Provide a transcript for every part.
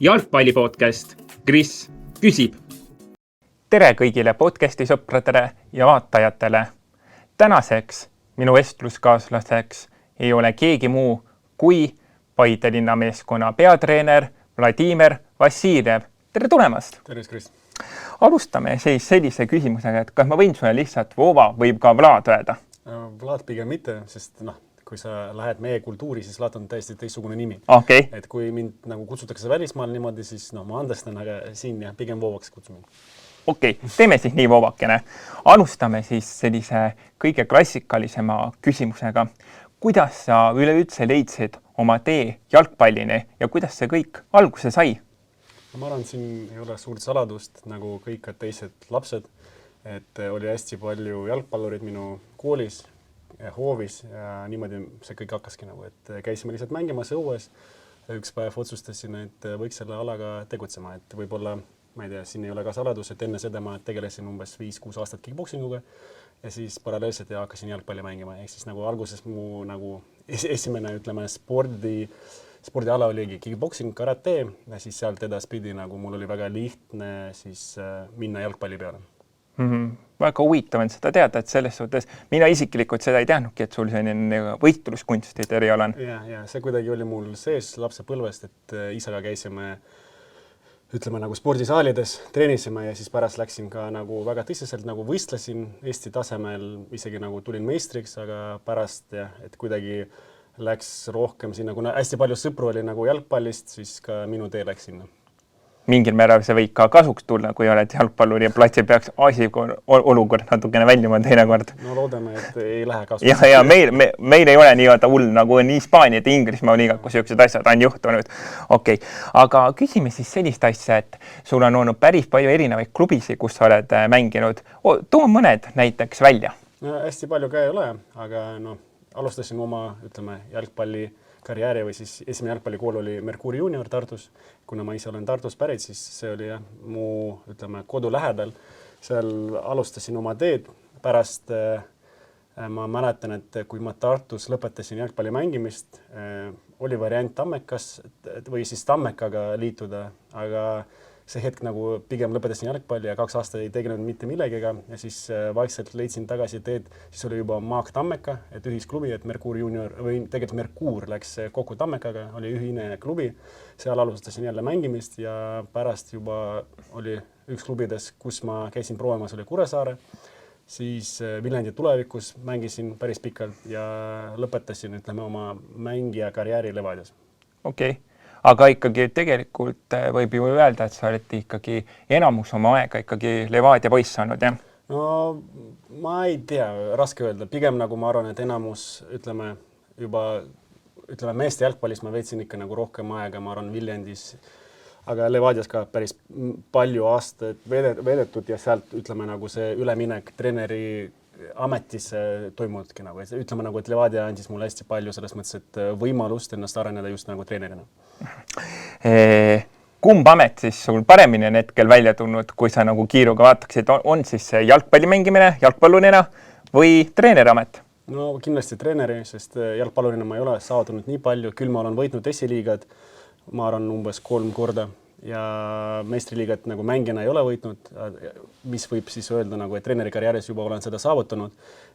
jalgpallipodcast Kris küsib. Tere kõigile podcasti sõpradele ja vaatajatele. Tänaseks minu vestluskaaslaseks ei ole keegi muu kui Paide linnameeskonna peatreener Vladimir Vassiljev. Tere tulemast! Tervis, Kris! Alustame siis sellise küsimusega, et kas ma võin sulle lihtsalt Vova võib ka Vlad öelda? Vlad pigem mitte, sest kui sa lähed meie kultuuri, siis Vlad on täiesti teistsugune nimi. Okay. Et kui mind nagu kutsutakse välismaal niimoodi, siis ma andestan, aga siin ja pigem Vovaks kutsume. Okei, teeme siis nii Vovakene. Alustame siis sellise kõige klassikalisema küsimusega. Kuidas sa üleüldse leidsid oma tee jalgpallini ja kuidas see kõik alguse sai? Ma arvan, siin ei ole suurt saladust, nagu kõik teised lapsed, et oli hästi palju jalgpallurid minu koolis ja hoovis ja niimoodi see kõik hakkaski nagu, et käisime lihtsalt mängimas õues. Üks päev otsustasin, et võiks selle alaga tegutsema, et võib-olla, ma ei tea, siin ei ole ka saladus, et enne seda ma tegelesin umbes 5-6 aastat kickboxinguga ja siis paralleelselt ja hakkasin jalgpalli mängima. Ehk siis nagu alguses mu nagu esimene, ütleme, spordiala oligi kickboxing, karate ja siis sealt edaspidi nagu mul oli väga lihtne siis minna jalgpalli peale. Väga huvitav on seda teada, et selles suhtes mina isiklikult seda ei teadnudki, et sul selline võitluskunstid eriala on. Ja see kuidagi oli mul sees lapsepõlvest, et isaga käisime ütleme nagu spordisaalides, treenisime ja siis pärast läksin ka nagu väga tõsiselt nagu võistlesin Eesti tasemel, isegi nagu tulin meistriks, aga pärast et kuidagi läks rohkem sinna, kuna hästi palju sõpru oli nagu jalgpallist, siis ka minu tee läks sinna. Mingil määral see võib ka kasuks tulla, kui oled jalgpallur ja platsi peaks olukord natukene väljuma teinekord. No loodame, et ei lähe kasuks. Ja meil ei ole nii hull nagu nii Hispaania ja Inglismaa liiga, kus sellised asjad on juhtunud. Okei, aga küsime siis sellist asja, et sul on olnud päris palju erinevaid klubisi, kus sa oled mänginud. Too mõned näiteks välja. No, hästi palju ka ei ole, aga alustasin oma, ütleme, jalgpalli karjääri või siis esimene jalgpallikool oli Merkuuri Junior Tartus. Kuna ma ise olen Tartus pärit, siis see oli mu, ütleme, kodu lähedal. Seal alustasin oma teed. Pärast ma mäletan, et kui ma Tartus lõpetasin jalgpalli mängimist, oli variant Tammekas või siis Tammekaga liituda, aga see hetk nagu pigem lõpetasin jalgpalli ja 2 aastat ei tegelenud mitte millegiga ja siis vaikselt leidsin tagasi teed, siis oli juba Maak Tammeka, et ühisklubi, et Merkuur Junior või tegelikult Merkuur läks kokku Tammekaga, oli ühine klubi, seal alustasin jälle mängimist ja pärast juba oli üks klubides, kus ma käisin proovimas, oli Kuressaare, siis Viljandi tulevikus mängisin päris pikalt ja lõpetasin, ütleme, oma mängija karjääri Levadias. Okei. Aga ikkagi tegelikult võib ju öelda, et sa oled ikkagi enamus oma aega ikkagi Levadia poiss saanud, jah? No ma ei tea, raske öelda. Pigem nagu ma arvan, et enamus, ütleme, meeste jalgpallis ma veetsin ikka nagu rohkem aega, ma arvan Viljandis, aga Levadias ka päris palju aastaid veedetud ja sealt, ütleme, nagu see üleminek treeneri ametisse toimudki nagu, ütleme nagu, et Levadia andis mulle hästi palju selles mõttes, et võimalust ennast areneda just nagu treenerina. Kumb amet siis sul paremini on hetkel välja tulnud, kui sa nagu kiiruga vaataksid, on siis jalgpalli mängimine jalgpallurina või treeneramet? No kindlasti treeneri, sest jalgpallurina ma ei ole saavutanud nii palju, küll ma olen võitnud esiliigad, ma arvan umbes 3 korda ja meistriliigat nagu mängijana ei ole võitnud, mis võib siis öelda, nagu, et treeneri karjääris juba olen seda saavutanud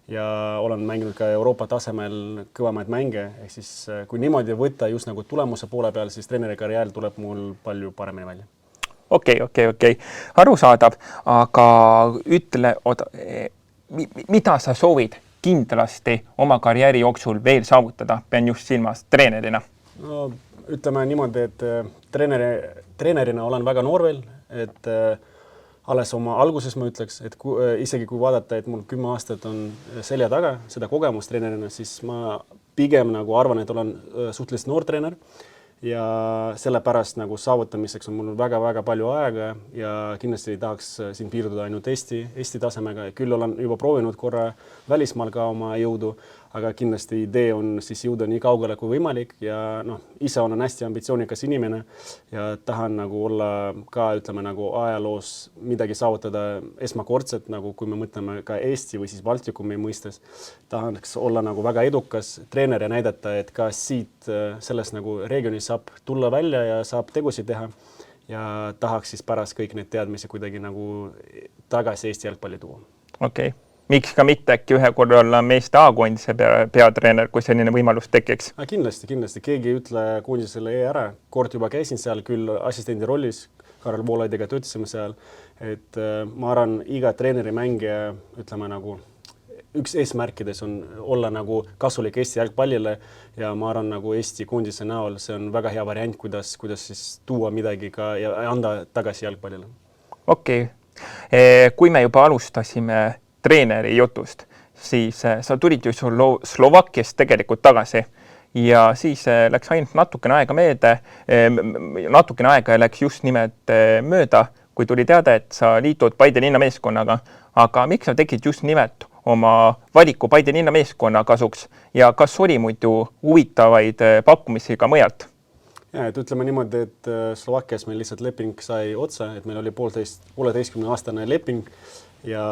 ja olen mänginud ka Euroopa tasemel kõvemaid mänge, ehk siis kui niimoodi võtta just nagu tulemuse poole peal, siis treeneri karjäär tuleb mul palju paremini välja. Okei. Arusaadav, aga ütle, mida sa soovid kindlasti oma karjääri jooksul veel saavutada, pean just silmas treenerina? No, ütleme niimoodi, et treenerina olen väga noor veel, et alles oma alguses ma ütleks, et isegi kui vaadata, et mul 10 aastat on selja taga seda kogemust treenerina, siis ma pigem nagu arvan, et olen suhteliselt noor treener ja sellepärast nagu saavutamiseks on mul väga-väga palju aega ja kindlasti ei tahaks siin piirduda ainult Eesti tasemega. Küll olen juba proovinud korra välismaal ka oma jõudu, aga kindlasti idee on siis jõuda nii kaugele kui võimalik ja noh, ise olen hästi ambitsioonikas inimene ja tahan nagu olla ka, ütleme nagu ajaloos midagi saavutada esmakordset, nagu kui me mõtleme ka Eesti või siis Baltikumi mõistes, tahaks olla nagu väga edukas treener ja näidata, et ka siit sellest nagu regionis saab tulla välja ja saab tegusid teha ja tahaks siis pärast kõik need teadmisi kuidagi nagu tagasi Eesti jalgpalli tuua. Okei. Miks ka mitte äkki ühe korra olla meeste A-koondise peatreener, kui selline võimalus tekiks? Kindlasti. Keegi ei ütle koondisele ära. Kord juba käisin seal küll assistendi rollis, Karel Voolaidiga töötasime seal, et ma arvan, iga treeneri mängija, ütleme nagu, üks eesmärkides on olla nagu kasulik Eesti jalgpallile ja ma arvan nagu Eesti koondise näol see on väga hea variant, kuidas siis tuua midagi ka ja anda tagasi jalgpallile. Okei. Kui me juba alustasime treeneri jutust, siis sa tulid ju Slovakkiast tegelikult tagasi ja siis läks ainult natukene aega meelde, natukene aega läks just nimelt mööda, kui tuli teada, et sa liitud Paide linna meeskonnaga, aga miks sa tegid just nimelt oma valiku Paide linna meeskonna kasuks ja kas oli muidu huvitavaid pakkumisi ka mujalt? Ja, et ütleme niimoodi, et Slovakkias meil lihtsalt leping sai otsa, et meil oli 1,5-aastane leping ja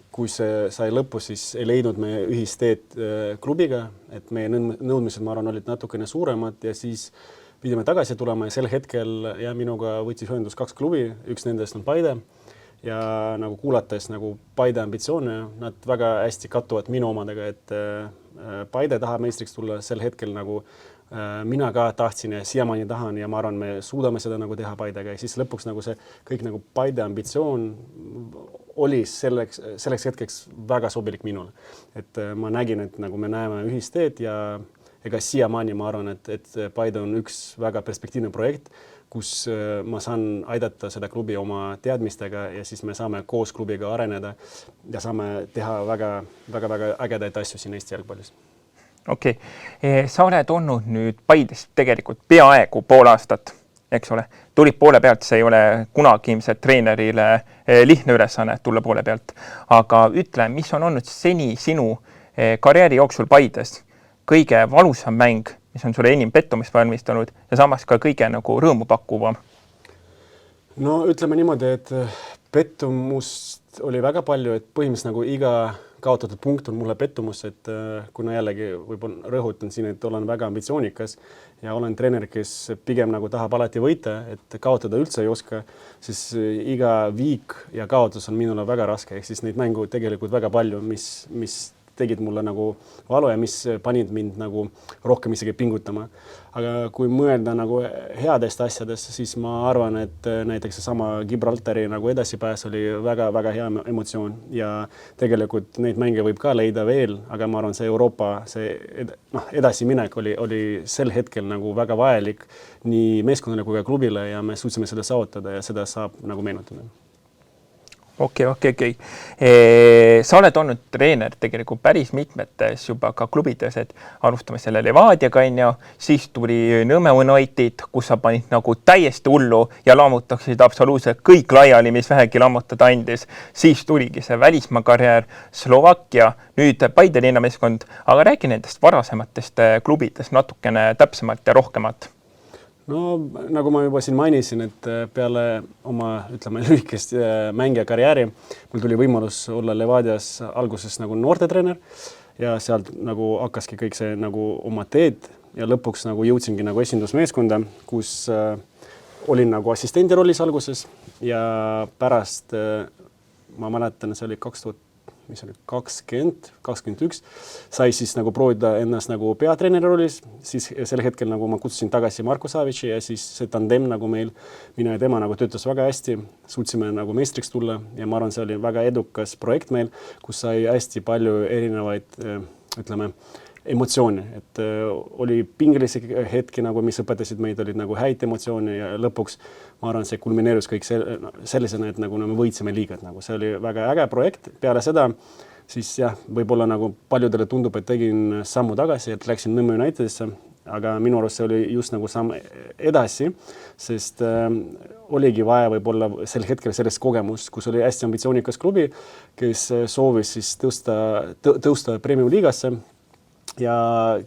kui see sai lõppu, siis ei leidnud me ühisteed klubiga, et meie nõudmised, ma arvan, olid natukene suuremad ja siis pidime tagasi tulema ja sel hetkel ja minuga võttis ühendus 2 klubi, üks nendest on Paide ja nagu kuulates nagu Paide ambitsioone, nad väga hästi kattuvad minu omadega, et Paide tahab meistriks tulla sel hetkel nagu mina ka tahtsin ja siiamaani tahan ja ma arvan, me suudame seda nagu teha Paidega ja siis lõpuks nagu see kõik nagu Paide ambitsioon oli selleks hetkeks väga sobilik minule. Et ma nägin, et nagu me näeme ühisteed ja ega siiamaani ma arvan, et Paide on üks väga perspektiivne projekt, kus ma saan aidata seda klubi oma teadmistega ja siis me saame koos klubiga areneda ja saame teha väga ägedaid asju siin Eesti jalgpallis. Okei. Sa oled olnud nüüd Paides tegelikult peaaegu pool aastat, eks ole? Tulid poole pealt, see ei ole kunagi ilmselt treenerile lihtne ülesanne tulla poole pealt. Aga ütle, mis on olnud seni sinu karjääri jooksul Paides kõige valusam mäng, mis on sulle enim pettumist valmistanud ja samas ka kõige nagu rõõmu pakkuvam? No ütleme niimoodi, et pettumust oli väga palju, et põhimõtteliselt nagu iga kaotatud punkt on mulle pettumus, et kuna jällegi võib-olla rõhutan siin, et olen väga ambitsioonikas ja olen treener, kes pigem nagu tahab alati võita, et kaotada üldse ei oska, siis iga viik ja kaotus on minule väga raske, ehk siis neid mängu tegelikult väga palju, mis tegid mulle nagu valu ja mis panid mind nagu rohkem isegi pingutama. Aga kui mõelda nagu headest asjadest, siis ma arvan, et näiteks sama Gibraltari nagu edasipääs oli väga hea emotsioon ja tegelikult neid mänge võib ka leida veel, aga ma arvan, see Euroopa edasiminek oli sel hetkel nagu väga vajalik nii meeskonnale kui ka klubile ja me suutsime seda saavutada ja seda saab nagu meenutada. Okei. Sa oled olnud treener tegelikult päris mitmetes juba ka klubides, et alustame selle Levadiaga, siis tuli Nõmme United, kus sa panid nagu täiesti hullu ja lammutaksid absoluutselt kõik laiali, mis vähegi lammutada andis. Siis tuligi see välismaa karjäär, Slovakkia, nüüd Paide linnameeskond, aga räägi nendest varasematest klubidest natukene täpsemalt ja rohkemat. No nagu ma juba siin mainisin, et peale oma, ütleme, lühikest mängija karjääri mul tuli võimalus olla Levadias alguses nagu noortetreener ja sealt nagu hakkaski kõik see nagu oma teed ja lõpuks nagu jõudsingi nagu esindusmeeskonda, kus olin nagu assistendi rollis alguses ja pärast ma mäletan, see oli 2021, sai siis nagu proovida ennast nagu peatreeneri rollis, siis sel hetkel nagu ma kutsusin tagasi Marko Savitši ja siis see tandem nagu meil, mina ja tema nagu töötas väga hästi, suutsime nagu meistriks tulla ja ma arvan, see oli väga edukas projekt meil, kus sai hästi palju erinevaid, ütleme, emotsioone, et oli pingelisi hetki, nagu mis õpetasid meid, olid nagu häid emotsioone ja lõpuks ma arvan, see kulmineerus kõik sellisena, et nagu me võitsime liigat, nagu see oli väga äge projekt. Peale seda siis jah, võib-olla nagu paljudele tundub, et tegin sammu tagasi, et läksin Nõmme Unitedisse, aga minu arust see oli just nagu samm edasi, sest oligi vaja võib-olla sel hetkel sellest kogemust, kus oli hästi ambitsioonikas klubi, kes soovis siis tõusta Premium liigasse ja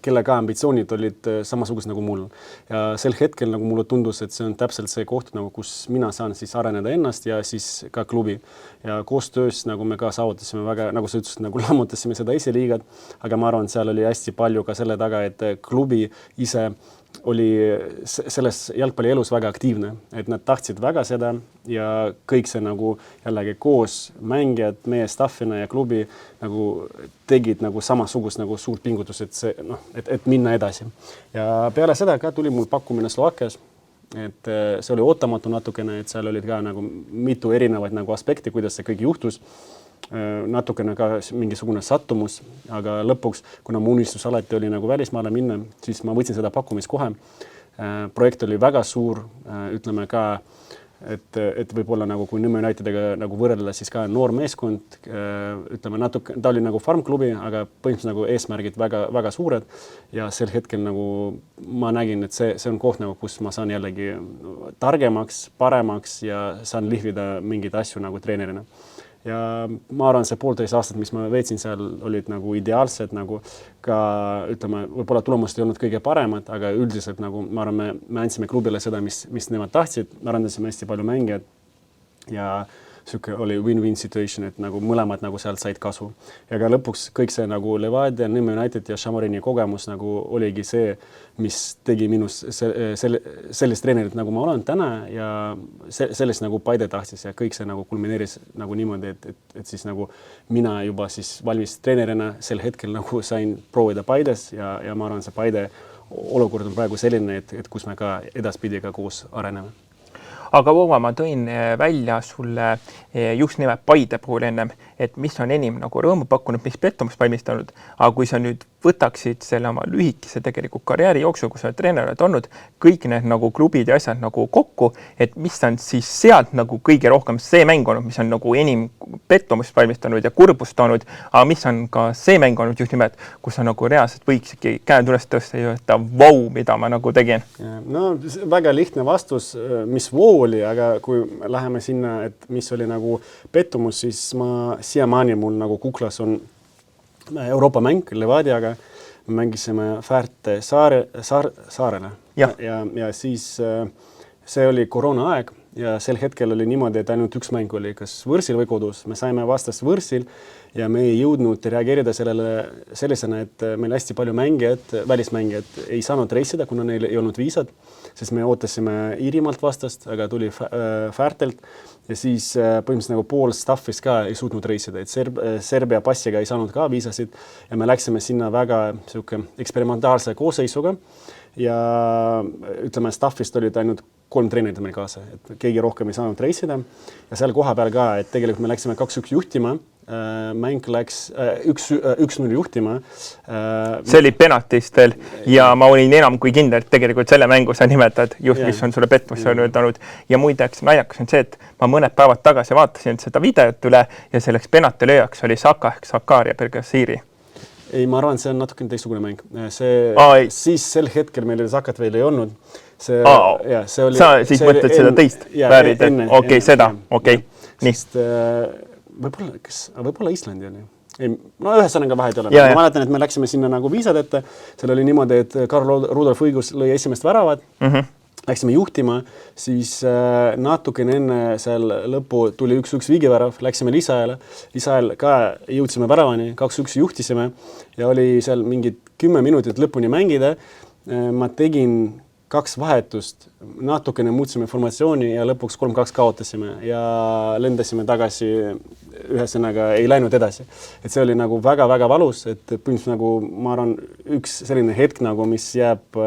kellega ambitsioonid olid samasugused nagu mul. Ja sel hetkel nagu mulle tundus, et see on täpselt see koht, nagu, kus mina saan siis areneda ennast ja siis ka klubi. Ja koostöös nagu me ka saavutasime väga, nagu sa ütlesid, nagu lammutasime seda esiliigat, aga ma arvan, seal oli hästi palju ka selle taga, et klubi ise oli selles jalgpallielus väga aktiivne, et nad tahtsid väga seda ja kõik see nagu jällegi koos mängijad, meie staffina ja klubi nagu tegid nagu samasugust nagu suurt pingutus, et see et minna edasi. Ja peale seda ka tuli mul pakkumine Slovakkias, et see oli ootamatu natukene, et seal olid ka nagu mitu erinevaid nagu aspekti, kuidas see kõik juhtus. Natukene ka mingisugune sattumus, aga lõpuks, kuna mu unistus alati oli nagu välismaale minna, siis ma võtsin seda pakkumist kohe. Projekt oli väga suur, ütleme ka, et võib-olla nagu kui Nõmme Unitediga nagu võrrelda, siis ka noor meeskond, ütleme natuke, ta oli nagu farmklubi, aga põhimõtteliselt nagu eesmärgid väga, väga suured ja sel hetkel nagu ma nägin, et see on koht nagu, kus ma saan jällegi targemaks, paremaks ja saan lihvida mingeid asju nagu treenerina. Ja ma arvan, see 1,5 aastat, mis ma veetsin seal, olid nagu ideaalsed, nagu ka, ütleme, võib-olla tulemused ei olnud kõige paremad, aga üldiselt nagu ma arvan, me andsime klubile seda, mis nemad tahtsid, me arendasime hästi palju mängijad ja siuke oli win-win situation, et nagu mõlemad nagu sealt said kasu. Ja ka lõpuks kõik see nagu Levadia, Nõmme United ja Šamorini kogemus nagu oligi see, mis tegi minust sellist treenerit, nagu ma olen täna ja sellest nagu Paide tahtis ja kõik see nagu kulmineeris nagu niimoodi, et siis nagu mina juba siis valmis treenerina sel hetkel nagu sain proovida Paides ja ma arvan, see Paide olukord on praegu selline, et kus me ka edaspidi ka koos areneme. Aga Voova, ma tõin välja sulle just nimelt Paide puhul ennem, et mis on enim nagu rõõmu pakkunud, mis pettumust valmistanud, aga kui sa nüüd võtaksid selle oma lühikese tegelikult karjääri jooksul, kus sa treener oled olnud, kõik need nagu klubid ja asjad nagu kokku, et mis on siis sealt nagu kõige rohkem see mäng olnud, mis on nagu enim pettumust valmistanud ja kurbust toonud, aga mis on ka see mäng olnud just nimelt, kus sa nagu reaalselt võiksidki käed üles tõsta ja öelda vau, mida ma nagu tegin? No väga lihtne vastus, mis vau oli, aga kui läheme sinna, et mis oli nagu pettumus, siis ma siiamaani mul nagu kuklas on Euroopa mäng Levadiaga, me mängisime Fäärt saarele ja siis see oli koroona aeg ja sel hetkel oli niimoodi, et ainult üks mäng oli kas võrsil või kodus. Me saime vastast võrsil ja me ei jõudnud reageerida sellisena, et meil hästi palju mängijad, välismängijad ei saanud reisida, kuna neil ei olnud viisad, sest me ootasime Iirimaalt vastast, aga tuli Fäärtelt ja siis põhimõtteliselt nagu pool staffist ka ei suutnud reisida, et Serbia passiga ei saanud ka viisasid ja me läksime sinna väga eksperimentaalse koosseisuga ja ütleme, staffist olid ainult 3 treenerit meil kaasa, et keegi rohkem ei saanud reisida ja seal koha peal ka, et tegelikult me läksime 2-1 juhtima, mäng läks 1-0 juhtima. See oli penaltistel ja ma olin enam kui kindel, et tegelikult selle mängu sa nimetad just, mis on sulle petmus öeldanud ja muideks naljakas on see, et ma mõned päevad tagasi vaatasin seda videot üle ja selleks penaltilööjaks oli Saka ehk Sakaria Bergasiiri. Ei, ma arvan, see on natukene teistsugune mäng. Siis sel hetkel meil Sakat veel ei olnud. Sa siis mõtled seda teist väärid, et okei, seda, okei. Võib-olla Islandi oli. No ühesõnaga vahet ei ole. Ma mäletan, et me läksime sinna nagu viisad ette. Seal oli niimoodi, et Karl Rudolf Õigus lõi esimest väravad. Läksime juhtima, siis natukene enne seal lõppu tuli 1-1 viigivärav, läksime lisaajale. Lisaajal ka jõudsime väravani, 2-1 juhtisime ja oli seal mingid 10 minutit lõpuni mängida. Ma tegin 2 vahetust, natukene muutsime formatsiooni ja lõpuks 3-2 kaotasime ja lendasime tagasi, ühesõnaga ei läinud edasi. Et see oli nagu väga-väga valus, et põhimõtteliselt nagu ma arvan üks selline hetk nagu, mis jääb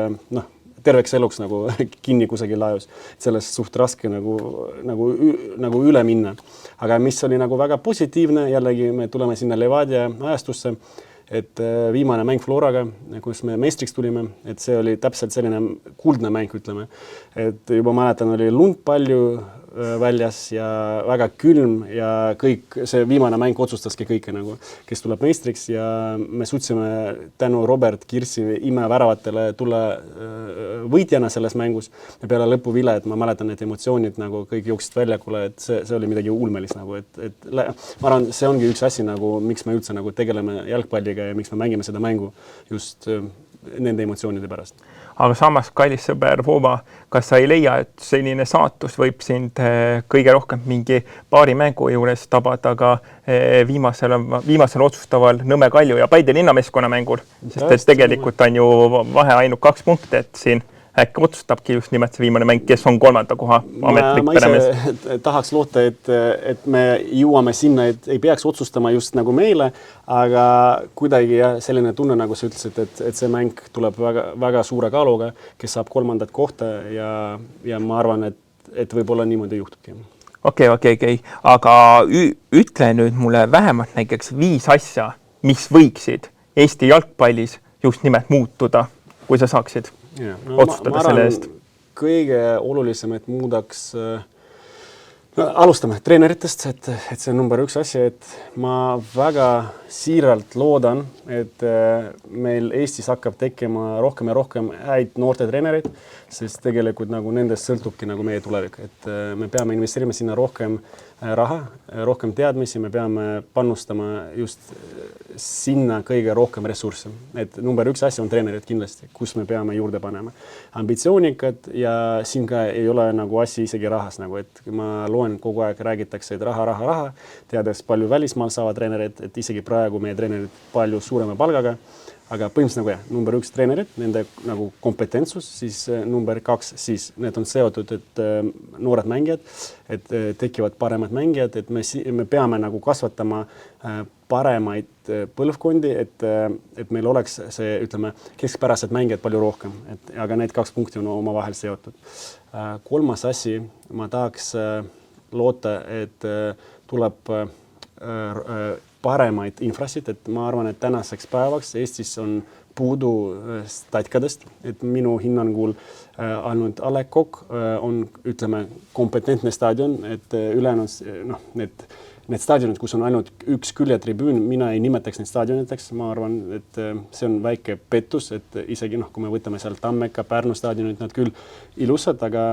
terveks eluks nagu kinni kusagil laajus. Sellest suht raske nagu üle minna. Aga mis oli nagu väga positiivne, jällegi me tuleme sinna Levadia ajastusse, et viimane mäng Floraga, kus me meistriks tulime, et see oli täpselt selline kuldne mäng, ütleme. Et juba mäletan, oli lund palju, väljas ja väga külm ja kõik, see viimane mäng otsustaski kõike nagu, kes tuleb meistriks ja me suutsime tänu Robert Kirsi imeväravatele tulla võitjana selles mängus ja peale lõpu vile, et ma mäletan need emotsioonid nagu kõik jooksid väljakule, et see oli midagi ulmelist nagu, et ma arvan, see ongi üks asi nagu, miks me üldse nagu tegeleme jalgpalliga ja miks me mängime seda mängu just nende emotsioonide pärast. Aga samas, kallis sõber Vova, kas sa ei leia, et selline saatus võib sind kõige rohkem mingi paari mängu juures tabada, aga viimasel otsustaval Nõmme Kalju ja Paide linnameeskonna mängul, sest et tegelikult on ju vahe ainult 2 punkti, et siin äkki otsustabki just nimelt see viimane mäng, kes on 3. koha ametlik peremees. Ma ise tahaks loota, et me jõuame sinna, et ei peaks otsustama just nagu meile, aga kuidagi selline tunne, nagu sa ütlesid, et see mäng tuleb väga, väga suure kaaluga, kes saab 3. kohta ja ma arvan, et võib-olla niimoodi juhtubki. Okei. Aga ütle nüüd mulle vähemalt näiteks 5 asja, mis võiksid Eesti jalgpallis just nimelt muutuda, kui sa saaksid otsustada selle eest. Kõige olulisem, et muudaks, alustame treeneritest, et see on number 1 asi, et ma väga siiralt loodan, et meil Eestis hakkab tekkima rohkem ja rohkem häid noorte treenereid, sest tegelikult nagu nendest sõltubki nagu meie tulevik, et me peame investeerima sinna rohkem raha, rohkem teadmisi, me peame panustama just sinna kõige rohkem ressursse. Et number 1 asi on treenerid kindlasti, kus me peame juurde panema. Ambitsioonikad ja siin ka ei ole nagu asi isegi rahas, nagu, et ma loen kogu aeg räägitakse, et raha, teades palju välismaal saavad treenerid, et isegi praegu meie treenerid palju suurema palgaga, aga põhimõtteliselt nagu number 1 treenerid, nende nagu kompetentsus, siis number 2, siis need on seotud, et noored mängijad, et tekivad paremad mängijad, et me peame nagu kasvatama paremaid põlvkondi, et meil oleks see, ütleme, keskpärased mängijad palju rohkem, aga need 2 punkti on omavahel seotud. 3. asi, ma tahaks loota, et tuleb paremaid infrasid, et ma arvan, et tänaseks päevaks Eestis on puudu statkadest, et minu hinnangul ainult A. Le Coq on, ütleme, kompetentne staadion, et ülejäänud need staadionid, kus on ainult 1 küljetribüün, mina ei nimetaks neid staadioniteks, ma arvan, et see on väike pettus, et isegi kui me võtame seal Tammeka, Pärnu staadionid, nad küll ilusad, aga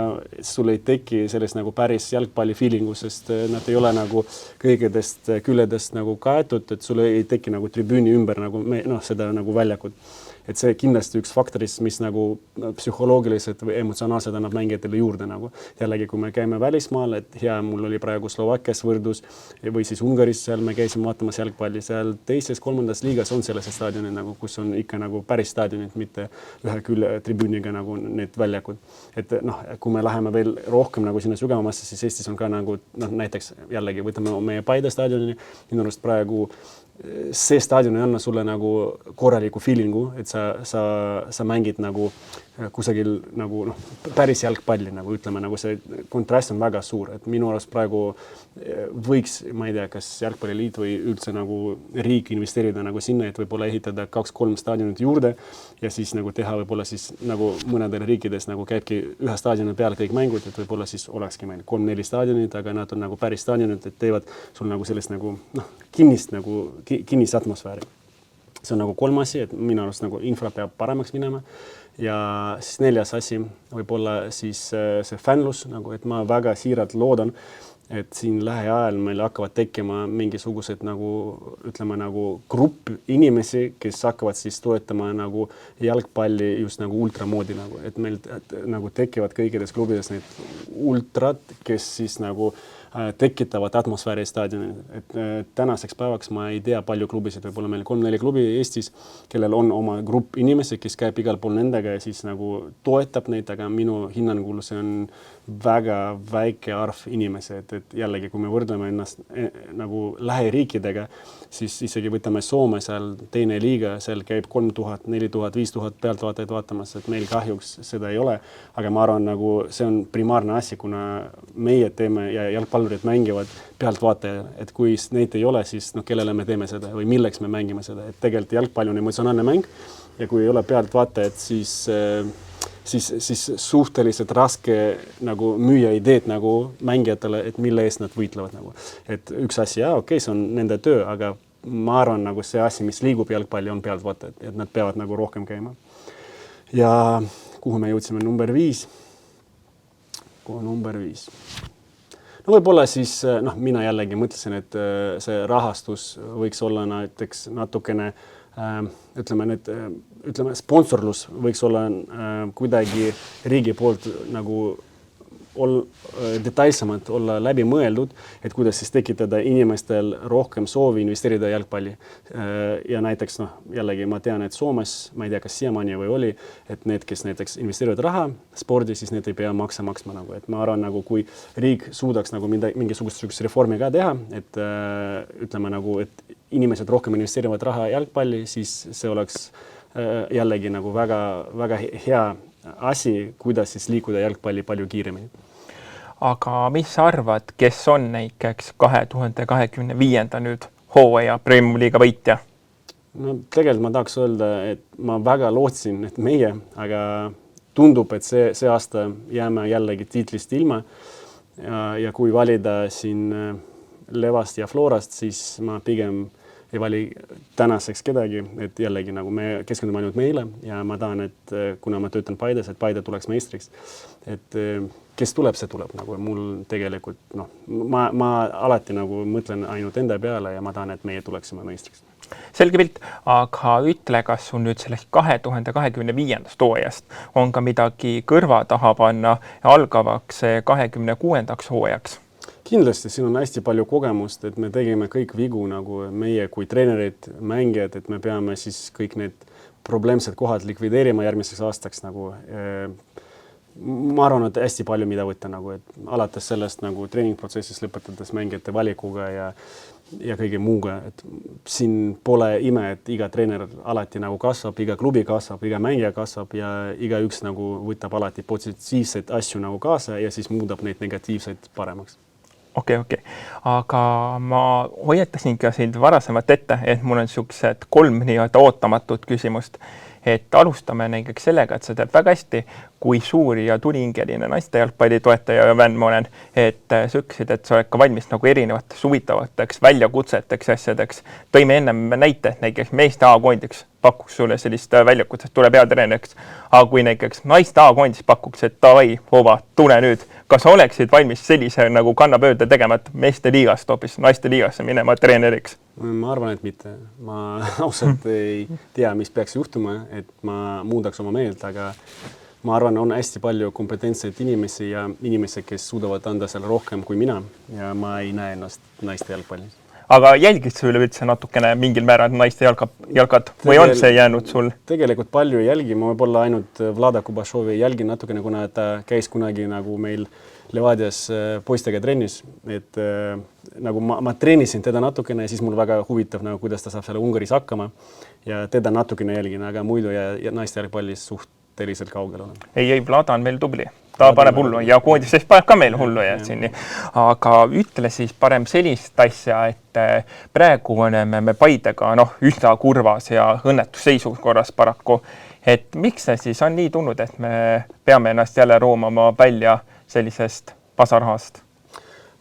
sul ei teki sellest nagu päris jalgpalli feelingu, sest nad ei ole nagu kõigedest küljedest nagu kaetud, et sul ei teki nagu tribüüni ümber nagu seda nagu väljakut. Et see kindlasti üks faktoris, mis nagu psühholoogiliselt või emotsionaalselt annab mängijatele juurde nagu. Jällegi, kui me käime välismaal, et hea, mul oli praegu Slovakkias võrdus või siis Ungaris, seal me käisime vaatamas jalgpalli, seal 2. 3. liigas on selles staadionid nagu, kus on ikka nagu päris staadionid, mitte ühe külje tribüüniga nagu need väljakud. Et kui me läheme veel rohkem nagu sinna sügavamasse, siis Eestis on ka nagu näiteks jällegi võtame meie Paide staadionini, minu arust praegu see staadion ei anna sulle nagu korraliku feelingu, et sa mängid nagu kusagil nagu päris jalgpalli, nagu ütleme, nagu see kontrast on väga suur, et minu arust praegu võiks, ma ei tea, kas Jalgpalliliit või üldse nagu riik investeerida nagu sinna, et võib-olla ehitada 2-3 staadionit juurde ja siis nagu teha võib-olla siis nagu mõnedel riikides nagu käibki ühe staadioni peal kõik mängud, et võib-olla siis olekski meil 3-4 staadionit, aga nad on nagu päris staadionid, et teevad sul nagu sellist nagu kinnist atmosfääri. See on nagu 3 asi, et minu arust nagu infra peab paremaks minema. Ja siis 4. asi võib-olla siis see fännlus, nagu, et ma väga siiralt loodan, et siin lähiajal meil hakkavad tekkima mingisugused nagu, ütleme, nagu grupp inimesi, kes hakkavad siis toetama nagu jalgpalli just nagu ultramoodi, nagu, et meil nagu tekivad kõikides klubides need ultrad, kes siis nagu tekitavad atmosfääri staadionil. Et tänaseks päevaks ma ei tea palju klubisid, võib-olla meil 3-4 klubi Eestis, kellel on oma grupp inimesi, kes käib igal pool nendega ja siis nagu toetab neid, aga minu hinnangul see on väga väike arv inimesi, et jällegi, kui me võrdleme ennast nagu lähiriikidega, siis isegi võtame Soome seal 2. liiga, seal käib 3000, 4000, 5000 pealtvaatajad vaatamas, et meil kahjuks seda ei ole, aga ma arvan, nagu see on primaarne asi, kuna meie teeme ja jalgpallurid mängivad pealtvaataja, et kui neid ei ole, siis kellele me teeme seda või milleks me mängime seda, et tegelikult jalgpall on emotsionaalne mäng ja kui ei ole pealtvaatajad, siis siis suhteliselt raske nagu müüa ideed nagu mängijatele, et mille eest nad võitlevad nagu. Et üks asi, okei, see on nende töö, aga ma arvan nagu see asi, mis liigub jalgpalli, on pealt vaata, et nad peavad nagu rohkem käima. Ja kuhu me jõudsime? Number 5. Kuhu number 5? No võib-olla siis, mina jällegi mõtlesin, et see rahastus võiks olla näiteks natukene, ütleme, sponsorlus võiks olla kuidagi riigi poolt nagu detailsemalt olla läbi mõeldud, et kuidas siis tekitada inimestel rohkem soovi investeerida jalgpalli. Ja näiteks, jällegi ma tean, et Soomes, ma ei tea, kas siiamaani või oli, et need, kes näiteks investeerivad raha spordi, siis need ei pea maksa maksma nagu, et ma arvan nagu, kui riik suudaks nagu mingisugust reformi ka teha, et ütleme nagu, et inimesed rohkem investeerivad raha jalgpalli, siis see oleks jällegi nagu väga, väga hea asi, kuidas siis liikuda jalgpalli palju kiiremini. Aga mis sa arvad, kes on näiteks 2025. nüüd hooaja Premium Liiga võitja? No tegelikult ma tahaks öelda, et ma väga lootsin, et meie, aga tundub, et see aasta jääme jällegi tiitlist ilma. Ja kui valida siin Levast ja Florast, siis ma pigem ei vali tänaseks kedagi, et jällegi nagu me keskendume ainult meile ja ma tahan, et kuna ma töötan Paides, et Paide tuleks meistriks. Et kes tuleb, see tuleb nagu mul tegelikult, ma alati nagu mõtlen ainult enda peale ja ma tahan, et meie tuleksime meistriks. Selge pilt, aga ütle, kas sul nüüd sellest 2025. hooajast on ka midagi kõrva taha panna ja algavaks 26. hooajaks? Kindlasti, siin on hästi palju kogemust, et me tegime kõik vigu nagu meie kui treenerid, mängijad, et me peame siis kõik need probleemsed kohad likvideerima järgmiseks aastaks nagu. Ma arvan, et hästi palju mida võtta nagu, et alates sellest nagu treeningprotsessis lõpetades mängijate valikuga ja kõige muuga, et siin pole ime, et iga treener alati nagu kasvab, iga klubi kasvab, iga mängija kasvab ja iga üks nagu võtab alati positiivseid asju nagu kaasa ja siis muudab neid negatiivseid paremaks. Okei. Aga ma hoiatasin ka sind varasemalt ette, et mul on niisugused 3 nii-öelda ootamatut küsimust. Et alustame näiteks sellega, et sa tead väga hästi, kui suuri ja tulihingeline naiste jalgpalli toetaja ja vänn ma olen, et sa ütlesid, et sa oled ka valmis nagu erinevateks huvitavateks väljakutseteks asjadeks. Tõime ennem näite, et näiteks meeste A-koondiks pakuks sulle sellist väljakutset, tule peatreeneriks. Aga kui näiteks naiste A-koondis pakuks, et davai, Hova, tule nüüd, kas oleksid valmis sellise nagu kannapöörde tegema, et meeste liigast hoopis naiste liigasse minema treeneriks? Ma arvan, et mitte. Ma ausalt ei tea, mis peaks juhtuma, et ma muudaks oma meelt, aga ma arvan, on hästi palju kompetentseid inimesi ja inimesi, kes suudavad anda selle rohkem kui mina ja ma ei näe ennast naiste jalgpallis. Aga jälgid sa üleüldse natukene mingil määral naiste jalgad või on see jäänud sul? Tegelikult palju ei jälgi, ma võib-olla ainult Vlada Kubašovi ei jälgi natukene, kuna ta käis kunagi nagu meil Levadias poistega trennis, et nagu ma treenisin teda natukene ja siis mul väga huvitav, nagu, kuidas ta saab selle Ungaris hakkama ja teda natukene jälgin, aga muidu ja naiste jalgpallis suhteliselt kaugel olen. Ei, Vlada on meil tubli. Ta paneb hullu ja koodises paneb ka meil hullu ja siin. Aga ütle siis parem sellist asja, et praegu oleme me Paidega üsna kurvas ja õnnetusseisukorras paraku. Et miks see siis on nii tulnud, et me peame ennast jälle roomama välja sellisest pasarahast?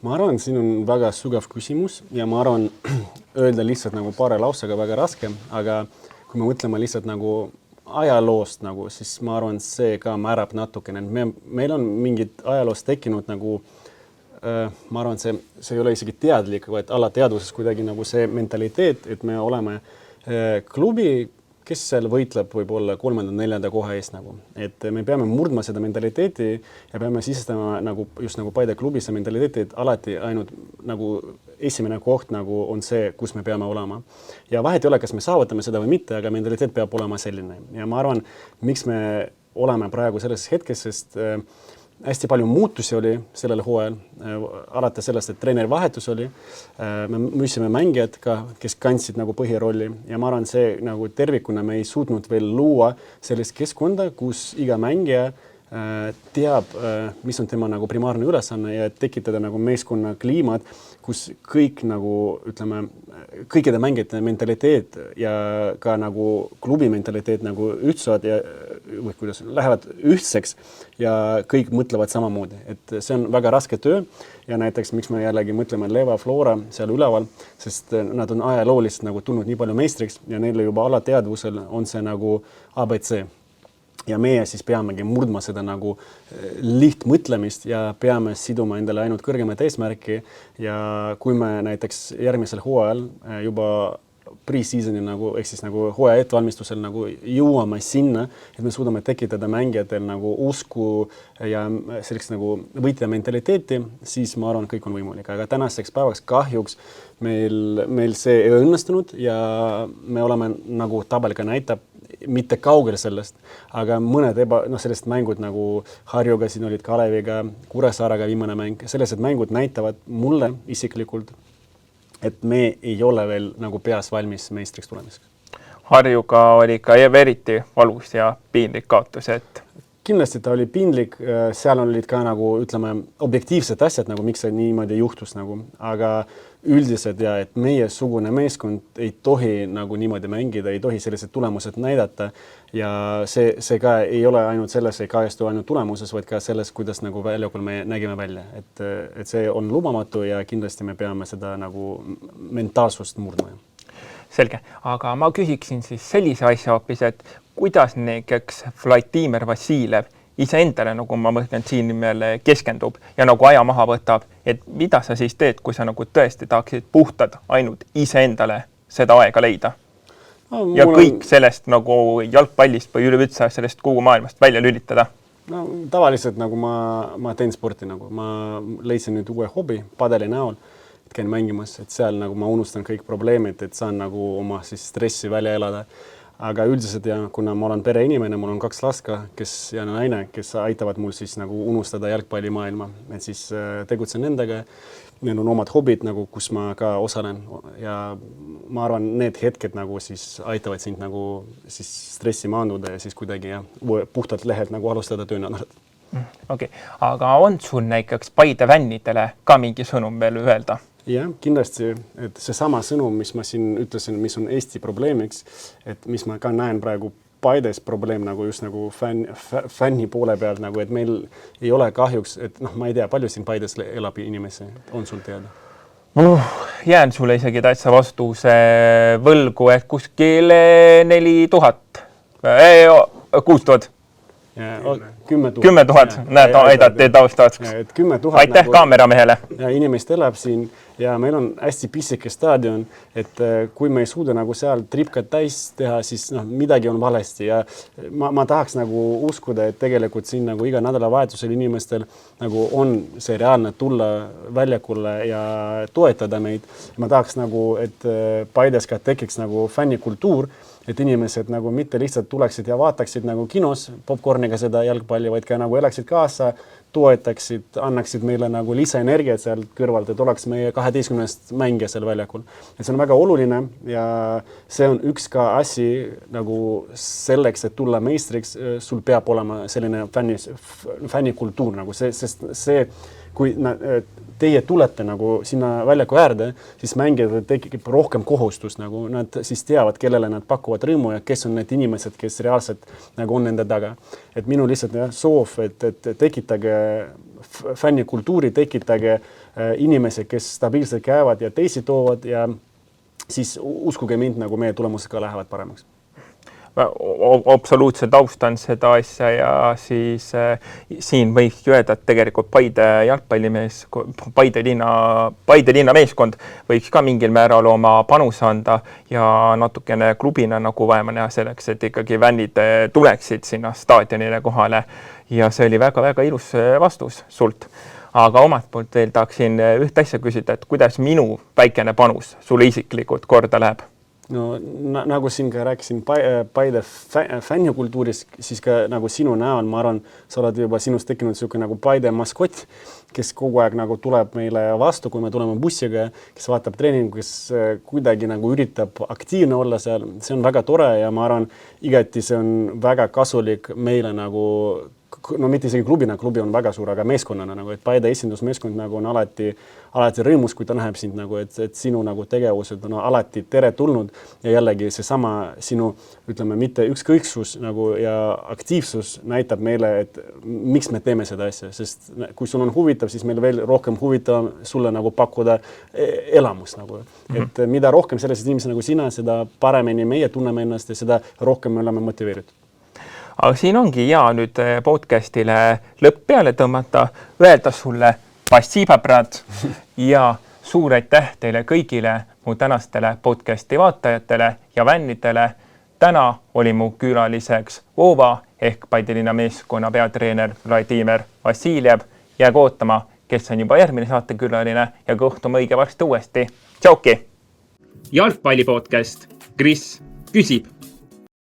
Ma arvan, siin on väga sügav küsimus ja ma arvan öelda lihtsalt nagu paare lausega väga raske, aga kui me mõtleme lihtsalt nagu ajaloost nagu, siis ma arvan, see ka määrab natukene. Meil on mingid ajaloost tekkinud nagu, ma arvan, see ei ole isegi teadlik, vaid alateadvuses kuidagi nagu see mentaliteet, et me oleme klubi, kes seal võitleb võib-olla 3.-4. koha eest nagu. Et me peame murdma seda mentaliteeti ja peame sisestama nagu, just nagu Paide klubi see mentaliteeti, et alati ainult nagu esimene koht nagu on see, kus me peame olema. Ja vahet ei ole, kas me saavutame seda või mitte, aga mentaliteet peab olema selline. Ja ma arvan, miks me oleme praegu selles hetkes, sest hästi palju muutusi oli sellel hooajal, alates sellest, et treeneri vahetus oli. Me müüsime mängijad ka, kes kandsid nagu põhirolli ja ma arvan, see nagu tervikuna me ei suutnud veel luua sellist keskkonda, kus iga mängija teab, mis on tema nagu primaarne ülesanne ja tekitada nagu meeskonna kliimat, kus kõik nagu ütleme, kõikide mängijate mentaliteet ja ka nagu klubi mentaliteet nagu ühtsuvad ja või kuidas lähevad ühtseks ja kõik mõtlevad samamoodi, et see on väga raske töö ja näiteks miks me jällegi mõtleme Leva Flora seal üleval, sest nad on ajalooliselt nagu tulnud nii palju meistriks ja neile juba alateadvusel on see nagu ABC. Ja meie siis peamegi murdma seda nagu lihtmõtlemist ja peame siduma endale ainult kõrgemat eesmärki ja kui me näiteks järgmisel hooajal juba pre-seasoni nagu, ehk siis nagu hooaja ettevalmistusel nagu jõuame sinna, et me suudame tekitada mängijatel nagu usku ja selleks nagu võitja mentaliteeti, siis ma arvan, kõik on võimalik. Aga tänaseks päevaks kahjuks meil see ei õnnestunud ja me oleme nagu tabeliga näitab, mitte kaugel sellest, aga mõned sellest mängud nagu Harjuga, siin olid Kaleviga, Kuressaarega viimane mäng, sellised mängud näitavad mulle isiklikult, et me ei ole veel nagu peas valmis meistriks tulemiseks. Harjuga oli ka eriti valus ja piinlik kaotus, et kindlasti ta oli piinlik, seal olid ka nagu ütleme objektiivsed asjad, nagu miks see niimoodi juhtus nagu, aga üldiselt ja et meie sugune meeskond ei tohi nagu niimoodi mängida, ei tohi sellised tulemused näidata ja see ka ei ole ainult selles, ei kajastu ainult tulemuses, vaid ka selles, kuidas nagu väljakul me nägime välja, et see on lubamatu ja kindlasti me peame seda nagu mentaalsust murdma. Selge, aga ma küsiksin siis sellise asja hoopis, et kuidas näiteks Vladimir Vassiljev iseendale, nagu ma mõtlen siin nimel, keskendub ja nagu aja maha võtab, et mida sa siis teed, kui sa nagu tõesti tahaksid puhtad ainult iseendale seda aega leida? Ja kõik sellest nagu jalgpallist või üleüldse sellest kogu maailmast välja lülitada? No, tavaliselt nagu ma teen sporti, nagu ma leidsin nüüd uue hobi padeli näol, et käin mängimas, et seal nagu ma unustan kõik probleemid, et saan nagu oma siis stressi välja elada. Aga üldiselt ja kuna ma olen pereinimene, mul on 2 last ka, kes ja naine, kes aitavad mul siis nagu unustada jalgpallimaailma, et siis tegutsen nendega. Neil on omad hobid, nagu, kus ma ka osalen ja ma arvan, need hetked nagu siis aitavad sind nagu siis stressi maanduda ja siis kuidagi ja puhtalt lehelt nagu alustada töönädalat. Okay. Aga on sul näiteks Paide fännidele ka mingi sõnum veel öelda? Jah, kindlasti, et see sama sõnum, mis ma siin ütlesin, mis on Eesti probleemiks, et mis ma ka näen praegu Paides probleem nagu just nagu fänni poole pealt, nagu, et meil ei ole kahjuks, et ma ei tea, palju siin Paides elab inimesi, on sul teada? Jään sulle isegi täitsa vastuse võlgu, et kuskil 4000, 6000. 10 000, näed, aidati taustad. 10 000 aitäh nagu, kaameramehele. Ja inimest elab siin ja meil on hästi pisike staadion, et kui me ei suuda nagu seal tripkat täis teha, siis midagi on valesti ja ma tahaks nagu uskuda, et tegelikult siin nagu iga nädalavahetusel inimestel nagu on see reaalne tulla väljakule ja toetada meid. Ma tahaks nagu, et Paides ka tekiks nagu fännikultuur, et inimesed nagu mitte lihtsalt tuleksid ja vaataksid nagu kinos popcorniga seda jalgpalli, vaid ka nagu elaksid kaasa, toetaksid, annaksid meile nagu lisaenergiat seal kõrvalt, et oleks meie 12 mängija seal väljakul. Et see on väga oluline ja see on üks ka asi nagu selleks, et tulla meistriks, sul peab olema selline fännikultuur nagu sest see, kui teie tulete nagu sinna väljaku äärde, siis mängijad tekib rohkem kohustust, nagu nad siis teavad, kellele nad pakuvad rõõmu ja kes on need inimesed, kes reaalselt nagu on nende taga. Et minu lihtsalt soov, et tekitage fännikultuuri, tekitage inimesi, kes stabiilselt käivad ja teisi toovad ja siis uskuge mind, nagu meie tulemused ka lähevad paremaks. Absoluutselt austan seda asja ja siis siin võiks öelda, et tegelikult Paide jalgpallimees, Paide linna meeskond võiks ka mingil määral oma panus anda ja natukene klubina nagu vajama näha selleks, et ikkagi fännid tuleksid sinna staadionile kohale ja see oli väga-väga ilus vastus sult. Aga omalt poolt veel tahaksin üht asja küsida, et kuidas minu väikene panus sulle isiklikult korda läheb? No nagu siin ka rääkisin Paide fännikultuuris, siis ka nagu sinu näol, ma arvan, sa oled juba sinust tekkinud selline nagu Paide maskott, kes kogu aeg nagu tuleb meile vastu, kui me tuleme bussiga, kes vaatab treeningu, kes kuidagi nagu üritab aktiivne olla seal. See on väga tore ja ma arvan, igati see on väga kasulik meile nagu no mitte isegi klubina, klubi on väga suur, aga meeskonnana nagu, et Paide esindusmeeskond nagu on alati rõõmus, kui ta näeb sind nagu, et sinu nagu tegevused on alati teretulnud ja jällegi seesama sinu, ütleme, mitte ükskõiksus nagu ja aktiivsus näitab meile, et miks me teeme seda asja, sest kui sul on huvitav, siis meil veel rohkem huvitav sulle nagu pakkuda elamust nagu. Et mida rohkem sellised inimesed nagu sina, seda paremini meie tunneme ennast ja seda rohkem me oleme motiveeritud. Aga siin ongi hea nüüd podcastile lõpp peale tõmmata, öelda sulle passiba, brat, ja suur aitäh teile kõigile mu tänastele podcasti vaatajatele ja vännidele. Täna oli mu külaliseks Vova ehk Paide linna meeskonna peatreener Vladimir Vassiljev. Jääge ootama, kes on juba järgmine saatekülaline ja kohtume õige varsti uuesti. Tšauki! Jalgpallipodcast Kris küsib.